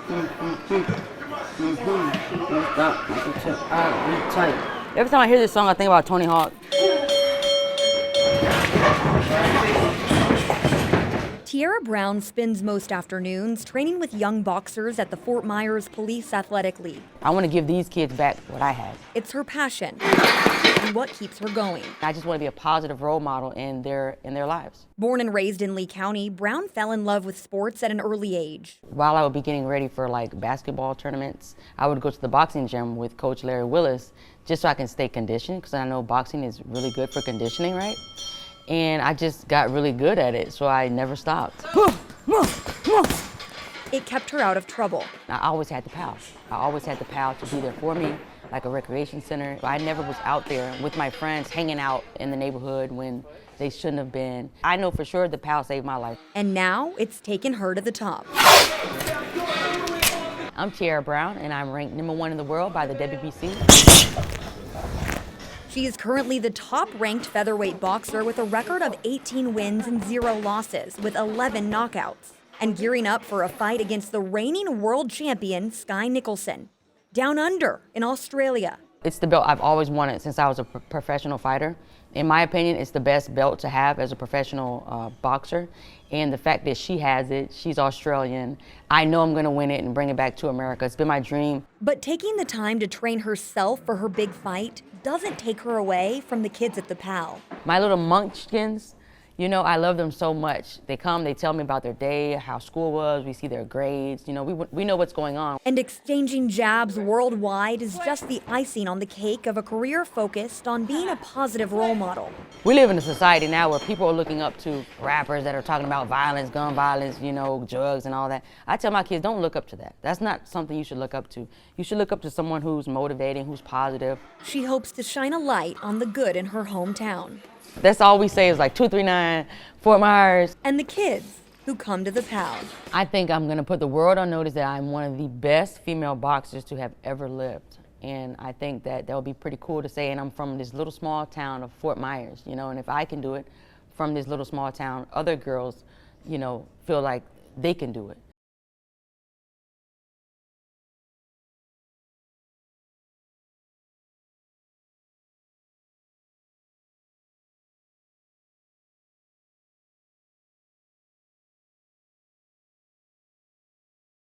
Every time I hear this song, I think about Tony Hawk. Tiara Brown spends most afternoons training with young boxers at the Fort Myers Police Athletic League. I want to give these kids back what I had. It's her passion and what keeps her going. I just want to be a positive role model in their lives. Born and raised in Lee County, Brown fell in love with sports at an early age. While I would be getting ready for like basketball tournaments, I would go to the boxing gym with Coach Larry Willis just so I can stay conditioned, because I know boxing is really good for conditioning, right? And I just got really good at it, so I never stopped. It kept her out of trouble. I always had the PAL. I always had the PAL to be there for me, like a recreation center. I never was out there with my friends hanging out in the neighborhood when they shouldn't have been. I know for sure the PAL saved my life. And now it's taken her to the top. I'm Tiara Brown, and I'm ranked #1 in the world by the WBC. She is currently the top-ranked featherweight boxer with a record of 18 wins and 0 losses, with 11 knockouts, and gearing up for a fight against the reigning world champion, Skye Nicholson, down under in Australia. It's the belt I've always wanted since I was a professional fighter. In my opinion, it's the best belt to have as a professional boxer. And the fact that she has it, she's Australian, I know I'm gonna win it and bring it back to America. It's been my dream. But taking the time to train herself for her big fight doesn't take her away from the kids at the PAL. My little munchkins, you know, I love them so much. They come, they tell me about their day, how school was, we see their grades, you know, we know what's going on. And exchanging jabs worldwide is just the icing on the cake of a career focused on being a positive role model. We live in a society now where people are looking up to rappers that are talking about violence, gun violence, you know, drugs and all that. I tell my kids, don't look up to that. That's not something you should look up to. You should look up to someone who's motivating, who's positive. She hopes to shine a light on the good in her hometown. That's all we say is like 239, Fort Myers. And the kids who come to the PAL. I think I'm gonna put the world on notice that I'm one of the best female boxers to have ever lived. And I think that would be pretty cool to say, and I'm from this little small town of Fort Myers, you know, and if I can do it from this little small town, other girls, you know, feel like they can do it.